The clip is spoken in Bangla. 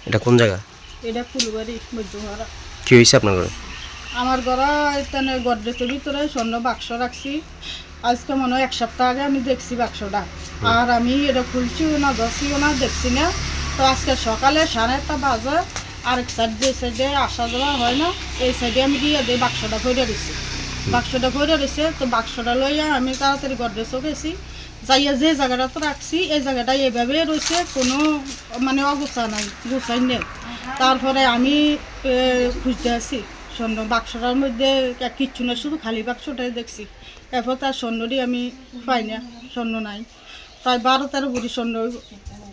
এটা কোন জায়গা? এটা ফুলবাড়ি মধ্যমারা। কি হয়েছে আপনার ঘরে? আমার ঘরে এখানে গডরেজের ভিতরে স্বর্ণ বাক্স রাখছি। আজকে মনে হয় 1 সপ্তাহ আগে আমি দেখছি বাক্সটা, আর আমি এটা খুলছিও না, ধরছিও না, দেখছি না। তো আজকে সকালে 1:30 বাজে আরেক সাইড, যে সাইডে আসা যাওয়া হয় না, এই সাইডে আমি গিয়ে দিয়ে বাক্সটা ভরে দিচ্ছি। বাক্সটা ভরে দিচ্ছে, তো বাক্সটা লইয়া আমি তাড়াতাড়ি গডরেজও গেছি, যাইয়া যে জায়গাটা তো রাখছি এই জায়গাটা এভাবে রয়েছে, কোনো মানে অগোছা নাই, গোছাই নেই। তারপরে আমি খুঁজতে আসি স্বর্ণ বাক্সটার মধ্যে কিচ্ছু না, শুধু খালি বাক্সটাই দেখছি। এরপর তার স্বর্ণটি আমি পাই না, স্বর্ণ নাই। প্রায় 12-13 ভরি স্বর্ণ।